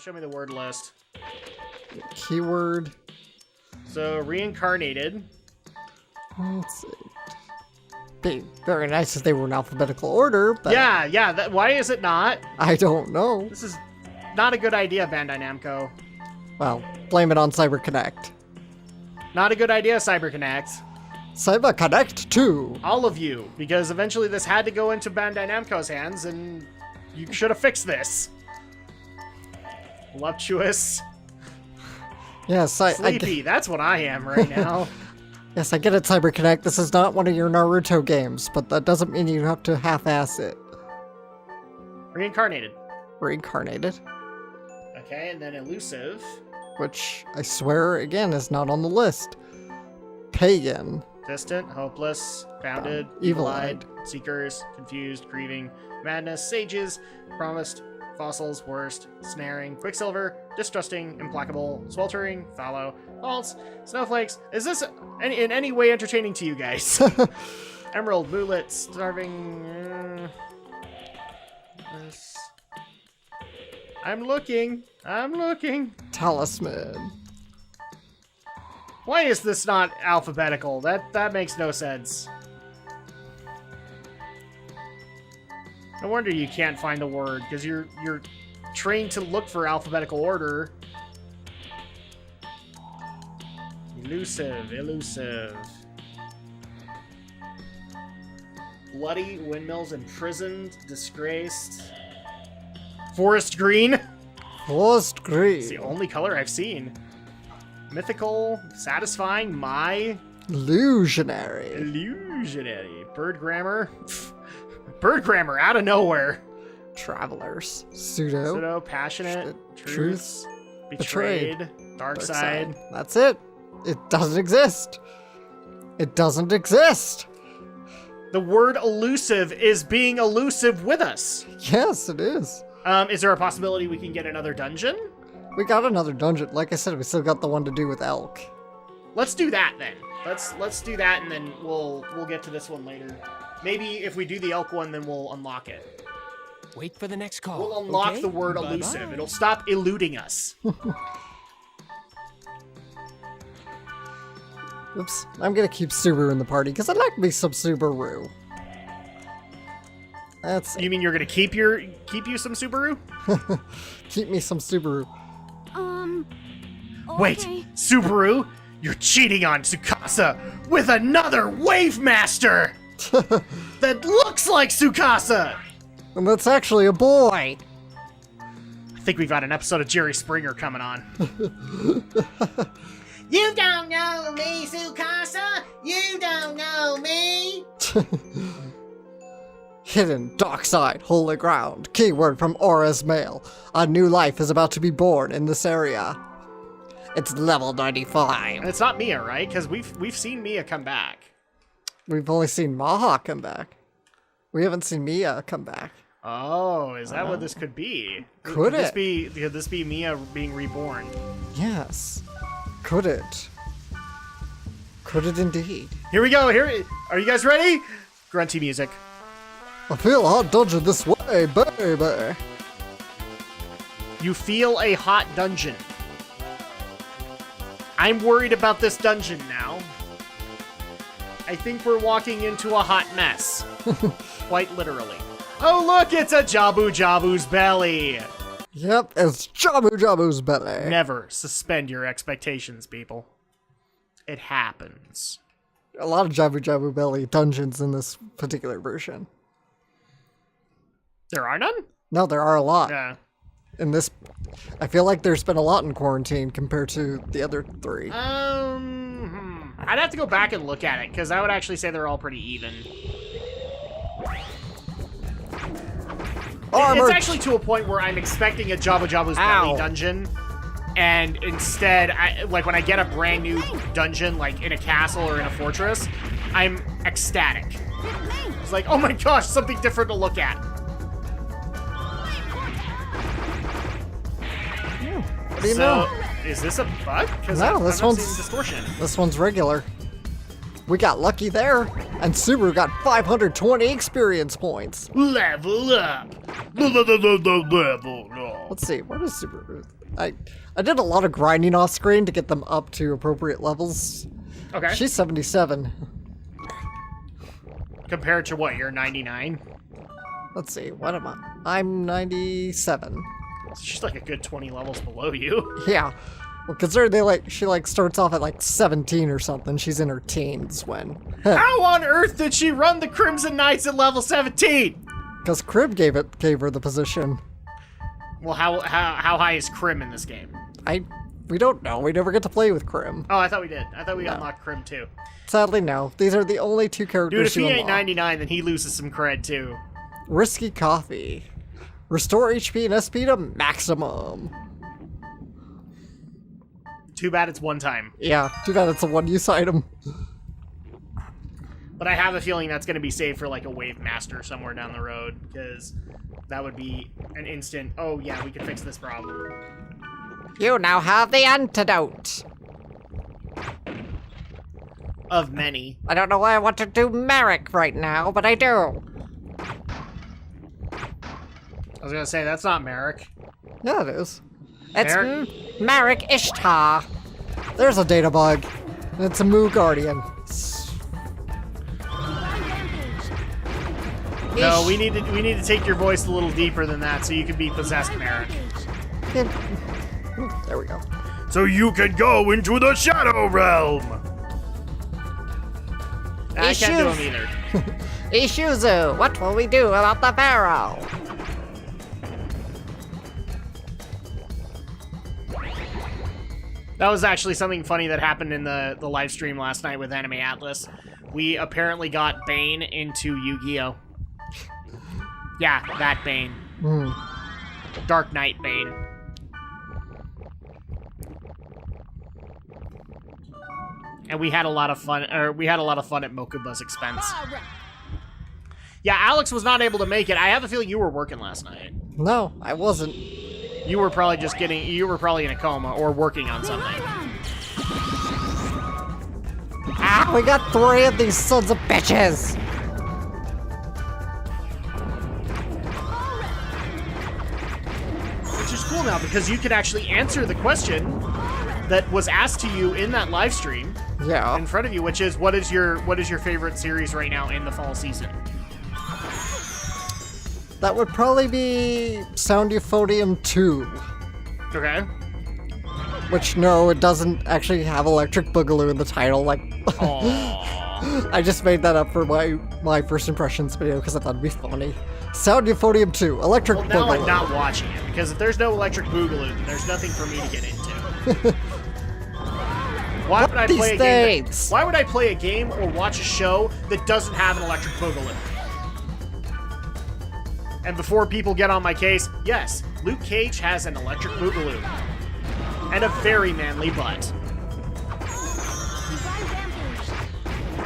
show me the word list. Keyword. So, reincarnated. Let's see. Be very nice if they were in alphabetical order, but... Yeah, why is it not? I don't know. This is not a good idea, Bandai Namco. Well, blame it on CyberConnect. Not a good idea, CyberConnect. CyberConnect 2! All of you, because eventually this had to go into Bandai Namco's hands, and you should have fixed this. Voluptuous. Yes, Sleepy, that's what I am right now. Yes, I get it, CyberConnect. This is not one of your Naruto games, but that doesn't mean you have to half-ass it. Reincarnated. Reincarnated. Okay, and then elusive. Which, I swear, again, is not on the list. Pagan. Distant, hopeless, founded, evil-eyed, seekers, confused, grieving, madness, sages, promised, fossils, worst, snaring, quicksilver, distrusting, implacable, sweltering, fallow, false, snowflakes. Is this in any way entertaining to you guys? Emerald, moonlit, starving. I'm looking. Talisman. Why is this not alphabetical? That makes no sense. No wonder you can't find the word, because you're trained to look for alphabetical order. Elusive. Bloody, windmills, imprisoned, disgraced. Forest green? Forest green. It's the only color I've seen. Mythical, satisfying, Illusionary. Bird grammar. Bird grammar out of nowhere. Travelers. Pseudo. Passionate. Truths. Betrayed. Dark side. That's it. It doesn't exist. It doesn't exist. The word elusive is being elusive with us. Yes, it is. Is there a possibility we can get another dungeon? We got another dungeon. Like I said, we still got the one to do with elk. Let's do that then. Let's do that, and then we'll get to this one later. Maybe if we do the elk one, then we'll unlock it. Wait for the next call. We'll unlock okay? the word Bye-bye. elusive. It'll stop eluding us. Oops. I'm gonna keep Subaru in the party because I like me some Subaru. That's You mean you're gonna keep you some Subaru? keep me some Subaru. Okay. Wait, Subaru, you're cheating on Tsukasa with another Wave Master that looks like Tsukasa. And that's actually a boy. I think we've got an episode of Jerry Springer coming on. You don't know me, Tsukasa. You don't know me. Hidden, dark side, holy ground. Keyword from Aura's mail. A new life is about to be born in this area. It's level 95. And it's not Mia, right? Because we've seen Mia come back. We've only seen Maha come back. We haven't seen Mia come back. Oh, is that what this could be? Could it? Could this be Mia being reborn? Yes. Could it? Could it indeed? Here we go. Are you guys ready? Grunty music. I feel a hot dungeon this way, baby. You feel a hot dungeon. I'm worried about this dungeon now. I think we're walking into a hot mess. Quite literally. Oh look, it's a Jabu Jabu's belly. Yep, it's Jabu Jabu's belly. Never suspend your expectations, people. It happens. A lot of Jabu Jabu belly dungeons in this particular version. There are none? No, there are a lot. Yeah. In this, I feel like there's been a lot in quarantine compared to the other three. I'd have to go back and look at it, because I would actually say they're all pretty even. It's actually to a point where I'm expecting a Jabu Jabu's belly dungeon, and instead, like when I get a brand new dungeon, like in a castle or in a fortress, I'm ecstatic. It's like, oh my gosh, something different to look at. What do you know? Is this a bug? Because No, this one's distortion. This one's regular. We got lucky there, and Subaru got 520 experience points. Level up. Level up. Let's see, what is Super Ruth? I did a lot of grinding off screen to get them up to appropriate levels. Okay. She's 77. Compared to what? You're 99. Let's see, what am I? I'm 97. She's like a good 20 levels below you. Yeah. Well, considering she starts off at like 17 or something. She's in her teens when. How on earth did she run the Crimson Knights at level 17? Because Crib gave her the position. Well, how high is Crim in this game? We don't know. We never get to play with Crim. Oh, I thought we did. I thought we unlocked Crim too. Sadly, no. These are the only two characters Dude, if he you ain't unlock. 99, then he loses some cred too. Risky Coffee. Restore HP and SP to maximum. Too bad it's one time. Yeah, too bad it's a one-use item. But I have a feeling that's going to be saved for like a Wave Master somewhere down the road, because that would be an instant, oh yeah, we can fix this problem. You now have the antidote. Of many. I don't know why I want to do Merrick right now, but I do. I was going to say, that's not Merrick. Yeah, it is. It's Merrick? Merrick Ishtar. There's a data bug. And it's a Moo Guardian. No, we need to take your voice a little deeper than that so you can be possessed, Merrick. There we go. So you can go into the Shadow Realm! I can't do him either. Ishuzu, what will we do about the Pharaoh? That was actually something funny that happened in the live stream last night with Anime Atlas. We apparently got Bane into Yu-Gi-Oh! Yeah, that Bane. Dark Knight Bane. And we had a lot of fun, at Mokuba's expense. Yeah, Alex was not able to make it. I have a feeling you were working last night. No, I wasn't. You were probably in a coma or working on something. Ah, we got 3 of these sons of bitches. Which is cool now because you could actually answer the question that was asked to you in that live stream. Yeah. In front of you, which is what is your favorite series right now in the fall season? That would probably be Sound Euphonium 2. Okay. Which, no, it doesn't actually have Electric Boogaloo in the title. Like, Aww. I just made that up for my first impressions video because I thought it'd be funny. Sound Euphonium 2, Electric Well, now Boogaloo. I'm not watching it because if there's no Electric Boogaloo, then there's nothing for me to get into. Why would I play a game? Why would I play a game or watch a show that doesn't have an Electric Boogaloo? And before people get on my case, yes, Luke Cage has an Electric Boogaloo. And a very manly butt.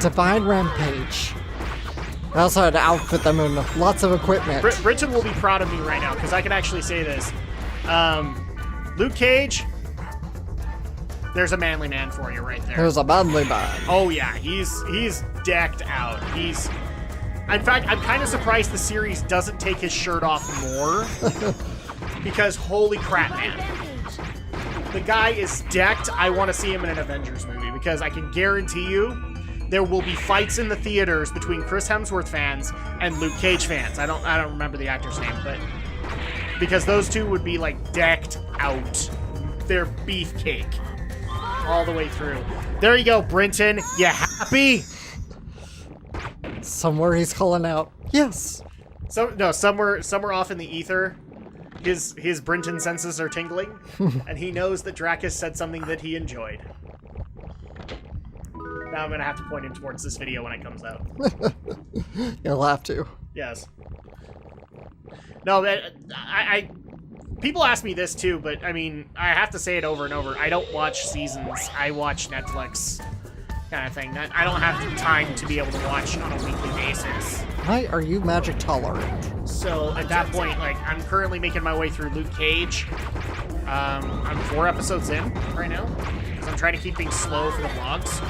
Divine Rampage. I also had to outfit them in lots of equipment. Britton will be proud of me right now, because I can actually say this. Luke Cage, there's a manly man for you right there. There's a manly man. Oh yeah, he's decked out. In fact, I'm kind of surprised the series doesn't take his shirt off more. Because holy crap, man. The guy is decked. I want to see him in an Avengers movie because I can guarantee you there will be fights in the theaters between Chris Hemsworth fans and Luke Cage fans. I don't remember the actor's name, but because those two would be like decked out. They're beefcake all the way through. There you go, Brinton. You happy? Somewhere he's calling out, yes. Somewhere off in the ether, his Brinton senses are tingling, and he knows that Drak has said something that he enjoyed. Now I'm gonna have to point him towards this video when it comes out. You'll have to. Yes. No, but people ask me this too, but I mean, I have to say it over and over. I don't watch seasons. I watch Netflix kind of thing. I don't have the time to be able to watch on a weekly basis. Why are you magic tolerant? So at that point, like, I'm currently making my way through Luke Cage. I'm 4 episodes in right now because I'm trying to keep things slow for the vlogs.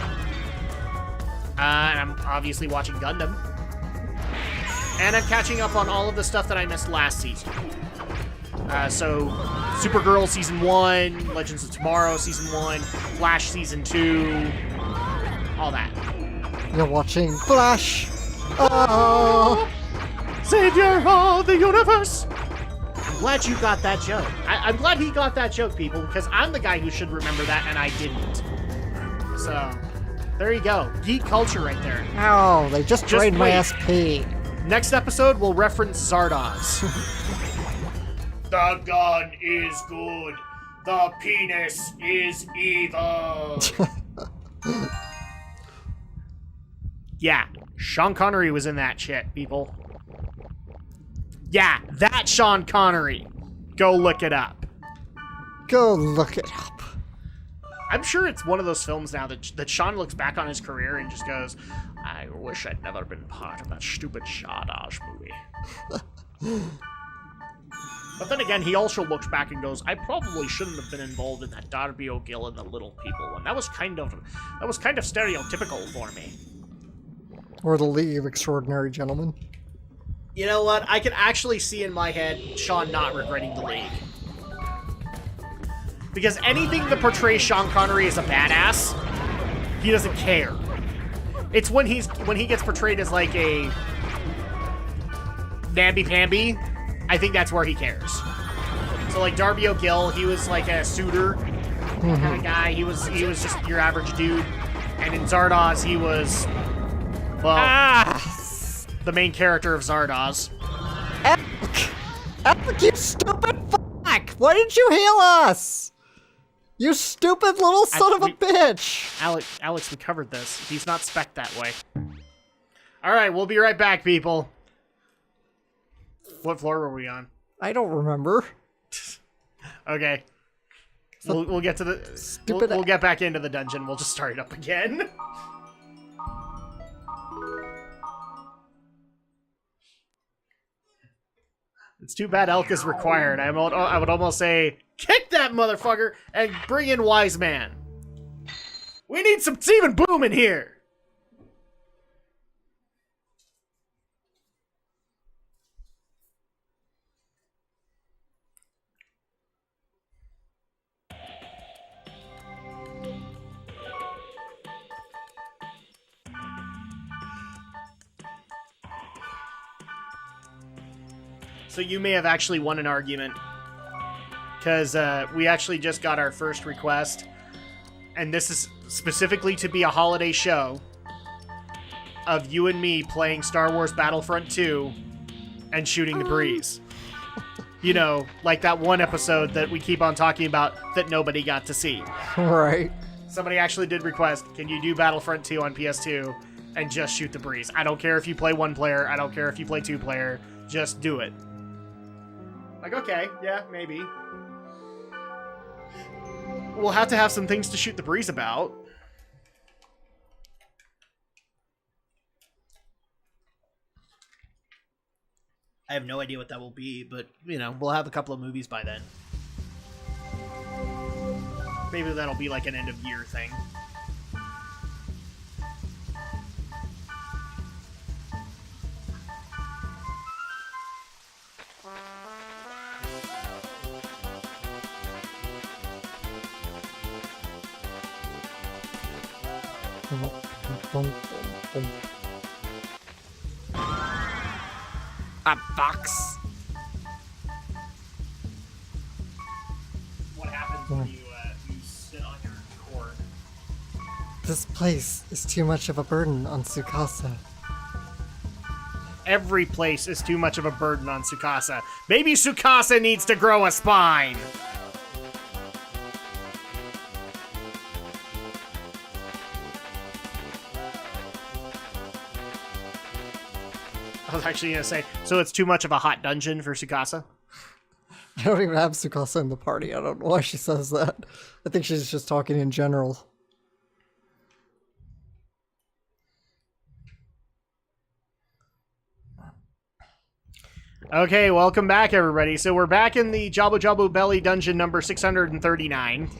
And I'm obviously watching Gundam. And I'm catching up on all of the stuff that I missed last season. So Supergirl Season 1, Legends of Tomorrow Season 1, Flash Season 2, all that. You're watching Flash. Oh, Savior of the universe. I'm glad you got that joke. I'm glad he got that joke, people, because I'm the guy who should remember that, and I didn't. So, there you go. Geek culture right there. oh, they just drained my wait. SP. Next episode, we'll reference Zardoz. The gun is good. The penis is evil. Yeah, Sean Connery was in that shit, people. Yeah, that Sean Connery. Go look it up. Go look it up. I'm sure it's one of those films now that Sean looks back on his career and just goes, I wish I'd never been part of that stupid Zardoz movie. But then again, he also looks back and goes, I probably shouldn't have been involved in that Darby O'Gill and the Little People one. That was kind of stereotypical for me. Or the League of Extraordinary Gentlemen. You know what? I can actually see in my head Sean not regretting the League. Because anything that portrays Sean Connery as a badass, he doesn't care. It's when he gets portrayed as like a namby-pamby, I think that's where he cares. So like Darby O'Gill, he was like a suitor kind of guy. He was just your average dude. And in Zardoz, he was, well, the main character of Zardoz. Epic, you stupid fuck! Why didn't you heal us? You stupid little son of a bitch! Alex, we covered this. He's not spec'd that way. Alright, we'll be right back, people. What floor were we on? I don't remember. Okay. We'll get to the... Stupid... We'll get back into the dungeon. We'll just start it up again. It's too bad Elk is required. I would almost say, kick that motherfucker and bring in Wise Man. We need some Stephen Boom in here. So you may have actually won an argument, because we actually just got our first request, and this is specifically to be a holiday show of you and me playing Star Wars Battlefront 2 and shooting the breeze. You know, like that one episode that we keep on talking about that nobody got to see. Right. Somebody actually did request, can you do Battlefront 2 on PS2 and just shoot the breeze? I don't care if you play one player, I don't care if you play two player, just do it. Like, okay, yeah, maybe. We'll have to have some things to shoot the breeze about. I have no idea what that will be, but, you know, we'll have a couple of movies by then. Maybe that'll be like an end-of-year thing. A box. What happens when you sit on your cord? This place is too much of a burden on Tsukasa. Every place is too much of a burden on Tsukasa. Maybe Tsukasa needs to grow a spine. I was actually going to say, so it's too much of a hot dungeon for Tsukasa? I don't even have Tsukasa in the party. I don't know why she says that. I think she's just talking in general. Okay, welcome back, everybody. So we're back in the Jabu Jabu Belly dungeon number 639.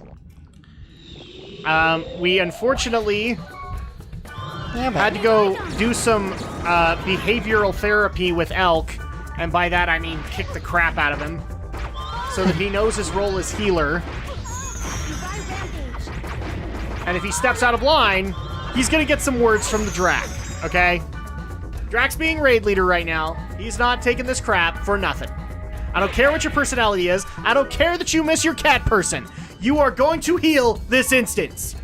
We unfortunately had to go do some behavioral therapy with Elk, and by that I mean kick the crap out of him. so that he knows his role as healer. And if he steps out of line, he's gonna get some words from the Drak, okay? Drak's being raid leader right now. He's not taking this crap for nothing. I don't care what your personality is. I don't care that you miss your cat person. You are going to heal this instance.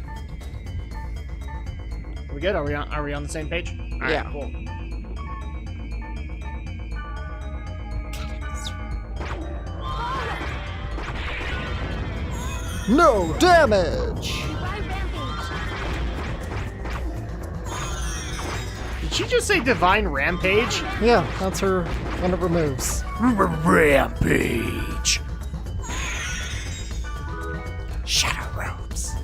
Are we good? Are we on the same page? All right, Yeah. Cool. No damage! Did she just say Divine Rampage? Yeah, that's one of her moves. Rampage. Shadow robes.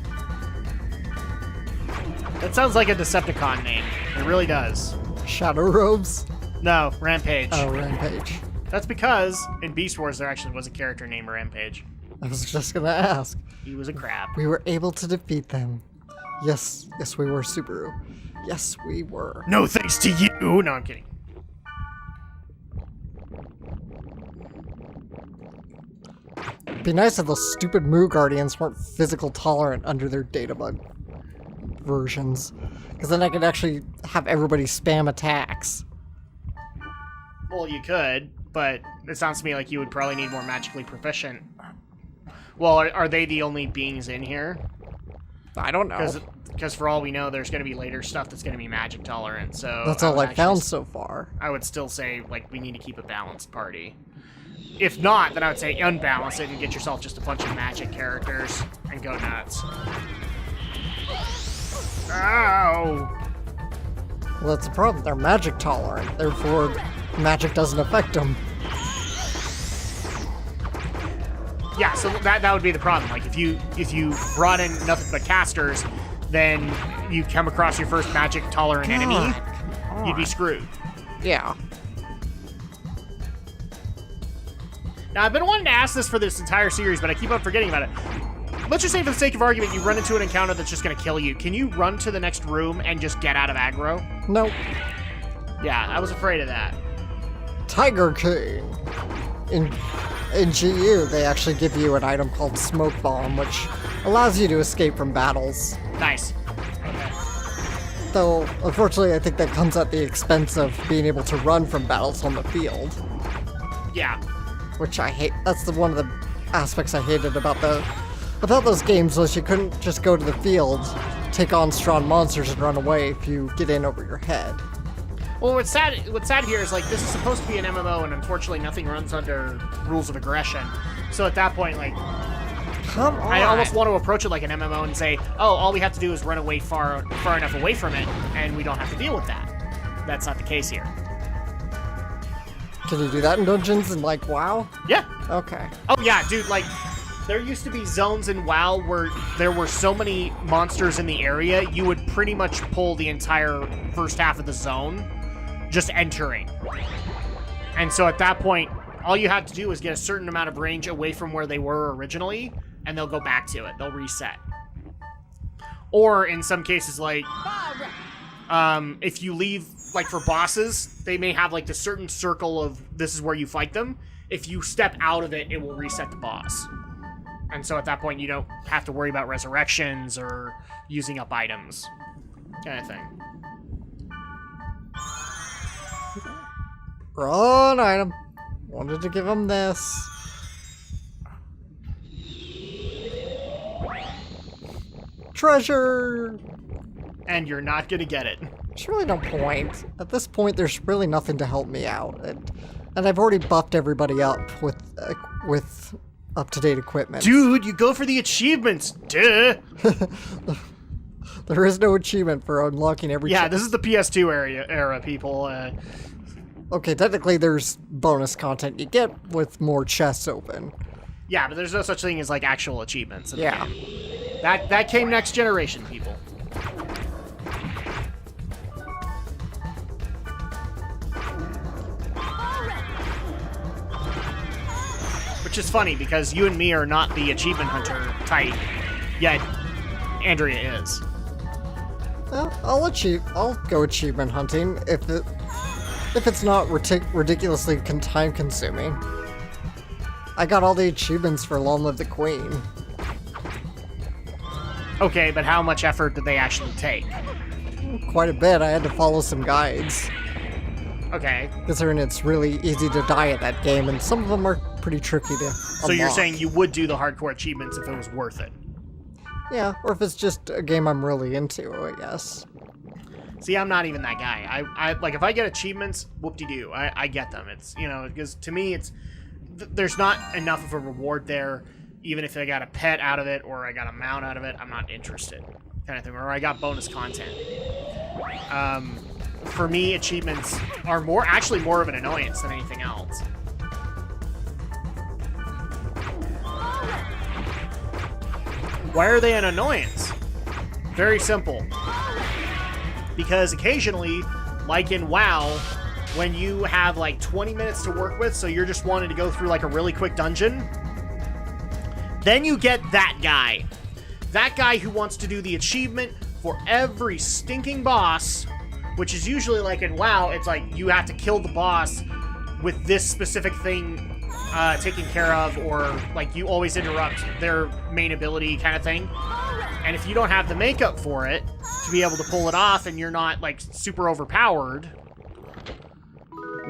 That sounds like a Decepticon name. It really does. Shadow robes? No, Rampage. Oh, Rampage. That's because in Beast Wars there actually was a character named Rampage. I was just gonna ask. He was a crab. We were able to defeat them. Yes, we were, Subaru. Yes, we were. No thanks to you. No, I'm kidding. It'd be nice if those stupid Moo Guardians weren't physical tolerant under their Databug versions. Because then I could actually have everybody spam attacks. Well, you could, but it sounds to me like you would probably need more magically proficient. Well, are they the only beings in here? I don't know. Because for all we know, there's going to be later stuff that's going to be magic tolerant, so... That's all I've found so far. I would still say, like, we need to keep a balanced party. If not, then I would say unbalance it and get yourself just a bunch of magic characters and go nuts. Ow! Well, that's the problem. They're magic tolerant. Therefore, magic doesn't affect them. Yeah, so that would be the problem. Like, if you brought in nothing but casters, then you come across your first magic tolerant enemy, you'd be screwed. Yeah. Now, I've been wanting to ask this for this entire series, but I keep on forgetting about it. Let's just say, for the sake of argument, you run into an encounter that's just going to kill you. Can you run to the next room and just get out of aggro? Nope. Yeah, I was afraid of that. Tiger King. In GU, they actually give you an item called Smoke Bomb, which allows you to escape from battles. Nice. Though, unfortunately, I think that comes at the expense of being able to run from battles on the field. Yeah. Which I hate. That's one of the aspects I hated about those games, was you couldn't just go to the field, take on strong monsters, and run away if you get in over your head. Well, what's sad here is, like, this is supposed to be an MMO, and unfortunately nothing runs under rules of aggression. So at that point, like, Come on. I almost want to approach it like an MMO and say, oh, all we have to do is run away far enough away from it, and we don't have to deal with that. That's not the case here. Can you do that in dungeons and, like, WoW? Yeah. Okay. Oh, yeah, dude, like, there used to be zones in WoW where there were so many monsters in the area, you would pretty much pull the entire first half of the zone just entering. And so at that point, all you had to do was get a certain amount of range away from where they were originally, and they'll go back to it. They'll reset. Or in some cases, like, if you leave, like, for bosses, they may have, like, the certain circle of this is where you fight them. If you step out of it, it will reset the boss. And so at that point, you don't have to worry about resurrections or using up items. Kind of thing. Wrong item. Wanted to give him this. Treasure! And you're not gonna get it. There's really no point. At this point, there's really nothing to help me out. And I've already buffed everybody up with up-to-date equipment. Dude, you go for the achievements, duh! There is no achievement for unlocking every Yeah, chest. this is the PS2 era, people. Okay, technically there's bonus content you get with more chests open. Yeah, but there's no such thing as, like, actual achievements. In the Yeah. game. That came next generation, people. Which is funny, because you and me are not the achievement hunter type, yet Andrea is. Well, I'll go achievement hunting if it's not ridiculously time consuming. I got all the achievements for Long Live the Queen. Okay, but how much effort did they actually take? Quite a bit. I had to follow some guides. Okay. Considering it's really easy to die at that game, and some of them are pretty tricky to So you're saying you would do the hardcore achievements if it was worth it? Yeah, or if it's just a game I'm really into, I guess. See, I'm not even that guy. I like, if I get achievements, whoop-de-doo. I get them. It's, you know, because to me, it's... there's not enough of a reward there. Even if I got a pet out of it, or I got a mount out of it, I'm not interested. Kind of thing. Or I got bonus content. For me, achievements are actually more of an annoyance than anything else. Why are they an annoyance? Very simple. Because occasionally, like in WoW, when you have like 20 minutes to work with, so you're just wanting to go through like a really quick dungeon, then you get that guy. That guy who wants to do the achievement for every stinking boss, which is usually like in WoW, it's like you have to kill the boss with this specific thing taken care of, or like you always interrupt their main ability kind of thing. And if you don't have the makeup for it to be able to pull it off, and you're not like super overpowered,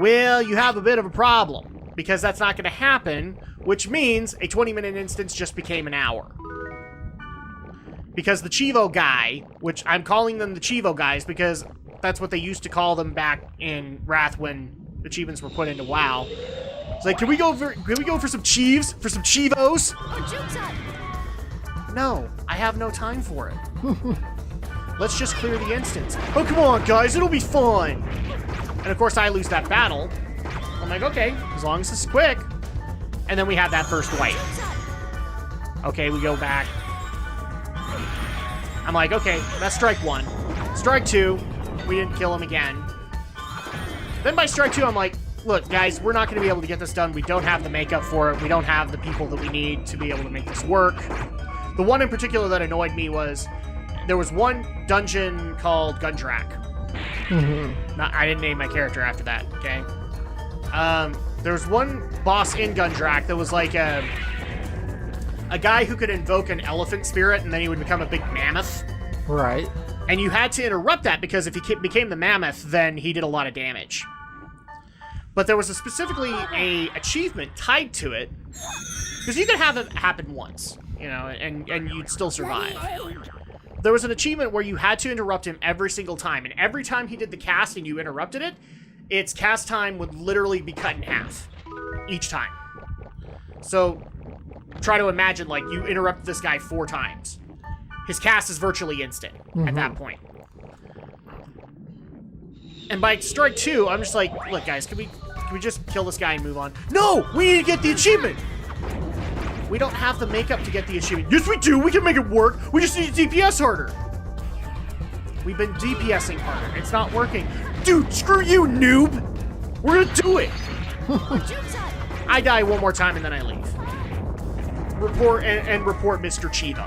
well, you have a bit of a problem, because that's not going to happen, which means a 20-minute instance just became an hour. Because the Chivo guy, which I'm calling them the Chivo guys because that's what they used to call them back in Wrath when achievements were put into WoW. It's like, can we go for some Chivs? For some Chivos? No, I have no time for it. Let's just clear the instance. Oh, come on, guys, it'll be fun. And of course, I lose that battle. I'm like, okay, as long as this is quick. And then we have that first wipe. Okay, we go back. I'm like, okay, that's strike one. Strike two, we didn't kill him again. Then by strike two, I'm like, look, guys, we're not going to be able to get this done. We don't have the makeup for it. We don't have the people that we need to be able to make this work. The one in particular that annoyed me was, there was one dungeon called Drak. I didn't name my character after that, okay? There was one boss in Drak that was like a guy who could invoke an elephant spirit, and then he would become a big mammoth. Right. And you had to interrupt that, because if he became the mammoth, then he did a lot of damage. But there was specifically a achievement tied to it, because you could have it happen once, you know, and you'd still survive. There was an achievement where you had to interrupt him every single time, and every time he did the cast and you interrupted it, its cast time would literally be cut in half each time. So try to imagine, like, you interrupt this guy 4 times. His cast is virtually instant at that point. And by strike 2, I'm just like, look, guys, can we just kill this guy and move on? No! We need to get the achievement! We don't have the makeup to get the achievement. Yes, we do! We can make it work! We just need to DPS harder! We've been DPSing harder. It's not working. Dude, screw you, noob! We're gonna do it! I die one more time and then I leave. Report Mr. Chivo.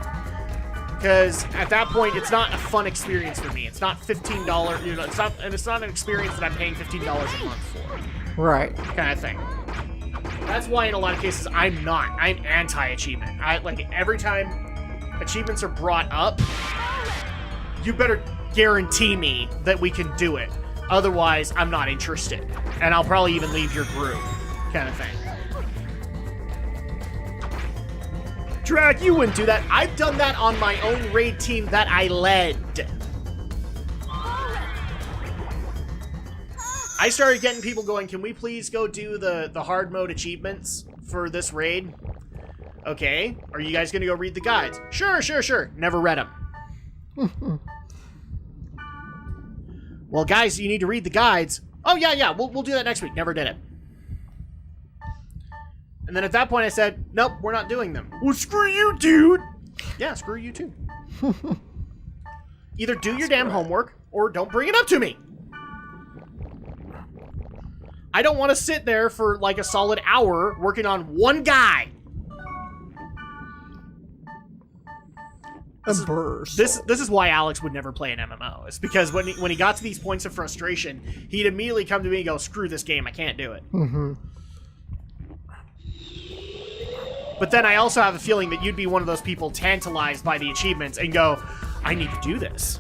Because at that point, it's not a fun experience for me. It's not $15, you know, it's not an experience that I'm paying $15 a month for. Right. Kind of thing. That's why in a lot of cases, I'm anti-achievement. Like, every time achievements are brought up, you better guarantee me that we can do it. Otherwise, I'm not interested. And I'll probably even leave your group. Kind of thing. Drak, you wouldn't do that. I've done that on my own raid team that I led. I started getting people going, can we please go do the hard mode achievements for this raid? Okay. Are you guys going to go read the guides? Sure, sure, sure. Never read them. Well, guys, you need to read the guides. Oh, yeah, we'll do that next week. Never did it. And then at that point I said, nope, we're not doing them. Well, screw you, dude. Yeah, screw you too. Either do your damn homework or don't bring it up to me. I don't want to sit there for like a solid hour working on one guy. This is why Alex would never play an MMO. It's because when he got to these points of frustration, he'd immediately come to me and go, screw this game, I can't do it. But then I also have a feeling that you'd be one of those people tantalized by the achievements and go, I need to do this.